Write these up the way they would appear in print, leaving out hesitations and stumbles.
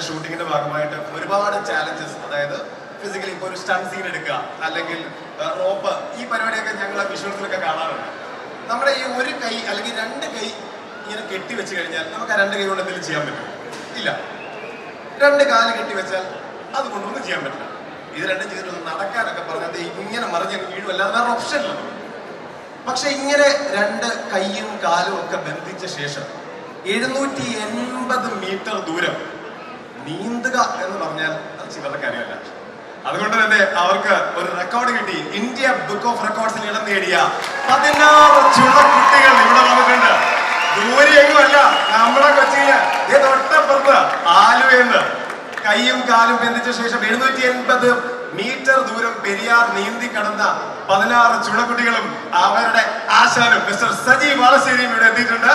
സിനിമയുടെ ഷൂട്ടിങ്ങിന്റെ ഭാഗമായിട്ട് ഒരുപാട് ചാലഞ്ചസ്, അതായത് ഫിസിക്കലി ഇപ്പോൾ ഒരു സ്റ്റൺ സീൻ എടുക്കുക, അല്ലെങ്കിൽ റോപ്പ്, ഈ പരിപാടിയൊക്കെ ഞങ്ങൾ വിഷ്വൽസിലൊക്കെ കാണാറുണ്ട്. നമ്മുടെ ഈ ഒരു കൈ അല്ലെങ്കിൽ രണ്ട് കൈ ഇങ്ങനെ കെട്ടി വെച്ച് കഴിഞ്ഞാൽ നമുക്ക് ആ രണ്ട് കൈ കൊണ്ട് എന്തെങ്കിലും ചെയ്യാൻ പറ്റും? ഇല്ല. രണ്ട് കാല് കെട്ടി വെച്ചാൽ അതുകൊണ്ടൊന്നും ചെയ്യാൻ പറ്റില്ല. ഇത് രണ്ടും ചെയ്തിട്ട് നടക്കാനൊക്കെ പറഞ്ഞത് ഇങ്ങനെ മറിഞ്ഞ് വീഴുമല്ലാതെ വേറെ ഓപ്ഷൻ ഇല്ല. പക്ഷെ ഇങ്ങനെ രണ്ട് കൈയും കാലും ഒക്കെ ബന്ധിച്ച ശേഷം 780 മീറ്റർ ദൂരം നീന്തുക എന്ന് പറഞ്ഞാൽ അത് ചിലരുടെ കാര്യമല്ല. അതുകൊണ്ട് തന്നെ അവർക്ക് ഒരു റെക്കോർഡ് കിട്ടി. ഇന്ത്യ ബുക്ക് ഓഫ് റെക്കോർഡ്സിൽ ഇടം നേടിയ 16 ചുണക്കുട്ടികൾ ഇവിടെ വന്നിട്ടുണ്ട്. ദൂരെയൊന്നുമല്ല, നമ്മുടെ കൊച്ചിയില് തൊട്ടപ്പുറത്ത് ആലുവയെന്ന് കൈയും കാലും ബന്ധിച്ച ശേഷം 780 മീറ്റർ ദൂരം പെരിയാർ നീന്തി കടന്ന 16 ചുണക്കുട്ടികളും അവരുടെ ആശാനും മിസ്റ്റർ സജി വാളശ്ശേരിയും ഇവിടെ എത്തിയിട്ടുണ്ട്.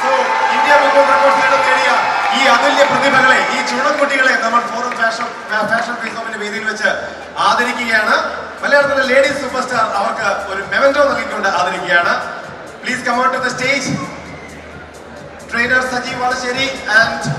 സോ ഇന്ത്യ ബുക്ക് ഓഫ് റെക്കോർഡ്സിൽ ഇടം നേടിയ ഈ അതുല്യ പ്രതിഭകളെ, ഈ ചുണക്കുട്ടികളെ നമ്മൾ ഫോറം ഫാഷൻ ഫേസ്ബുക്കിന്റെ വേദിയിൽ വെച്ച് ആദരിക്കുകയാണ്. മലയാളത്തിലെ ലേഡീസ് സൂപ്പർ സ്റ്റാർ അവർക്ക് ഒരു മെമന്റോ നൽകിക്കൊണ്ട് ആദരിക്കുകയാണ്. Please come out to the stage trainer Saji Valasseri and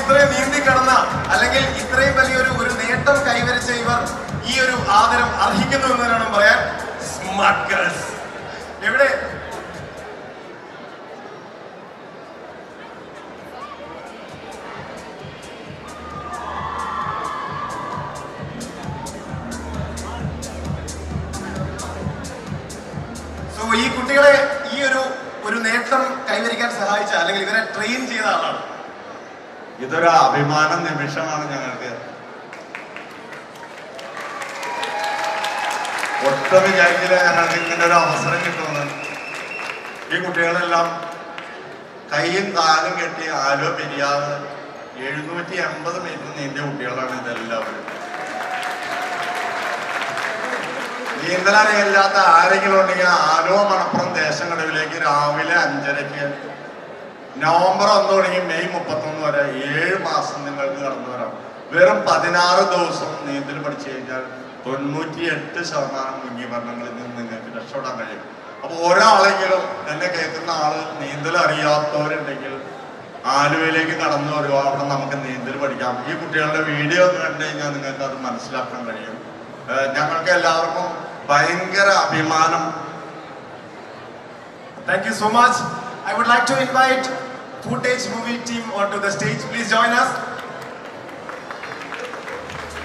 ഇത്രയും നീന്തി കടന്ന അല്ലെങ്കിൽ ഇത്രയും വലിയൊരു നേട്ടം കൈവരിച്ച ഇവർ ഈ ഒരു ആദരം അർഹിക്കുന്നു എന്ന് വേണം പറയാൻ. സ്മാർട്ട് ഗേൾസ് എവിടെ? സോ ഈ കുട്ടികളെ ഈ ഒരു നേട്ടം കൈവരിക്കാൻ സഹായിച്ച അല്ലെങ്കിൽ ഇവരെ ട്രെയിൻ ചെയ്ത ആളാണ്. ഇതൊരു അഭിമാന നിമിഷമാണ് ഞങ്ങൾക്ക്. ഒട്ടും വിചാരിച്ചില്ല ഞങ്ങൾക്ക് ഇങ്ങനെ ഒരു അവസരം കിട്ടുമെന്ന്. ഈ കുട്ടികളെല്ലാം കൈയും കാലും കെട്ടി ആലുവ പെരിയാർ 780 മീറ്റർ നീന്തിയ കുട്ടികളാണ് ഇതെല്ലാവരും. നീന്തലറിയില്ലാത്ത ആരെങ്കിലും ഉണ്ടെങ്കിൽ ആലുവ മണപ്പുറം ദേശങ്ങളിലേക്ക് രാവിലെ 5:30 നവംബർ 1 തുടങ്ങി മെയ് 31 വരെ 7 മാസം നിങ്ങൾക്ക് കടന്നു വരാം. വെറും 16 ദിവസം നീന്തൽ പഠിച്ചു കഴിഞ്ഞാൽ 98% മുങ്ങിമരണങ്ങളിൽ നിന്ന് നിങ്ങൾക്ക് രക്ഷപ്പെടാൻ കഴിയും. അപ്പൊ ഒരാളെങ്കിലും എന്നെ കേൾക്കുന്ന ആള് നീന്തൽ അറിയാത്തവരുണ്ടെങ്കിൽ ആലുവയിലേക്ക് കടന്നു വരുക. അവിടെ നമുക്ക് നീന്തൽ പഠിക്കാം. ഈ കുട്ടികളുടെ വീഡിയോ കണ്ടു കഴിഞ്ഞാൽ നിങ്ങൾക്ക് അത് മനസ്സിലാക്കാൻ കഴിയും. ഞങ്ങൾക്ക് എല്ലാവർക്കും ഭയങ്കര അഭിമാനം. Thank you so much. I would like to invite Footage Movie Team onto the stage. Please join us.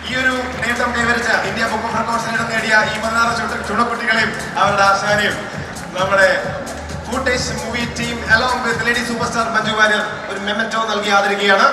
ഈ ഒരു നേട്ടം കൈവരിച്ച ഇന്ത്യ ബുക്ക് ഓഫ് റെക്കോർഡ്സിൽ ഇടം നേടിയ ഈ 16 ചുണക്കുട്ടികളെയും അവരുടെ ആശാനെയും നമ്മുടെ footage movie team along with lady super star Manju Warrier ഒരു മെമന്റോ നൽകി ആദരിക്കുകയാണ്.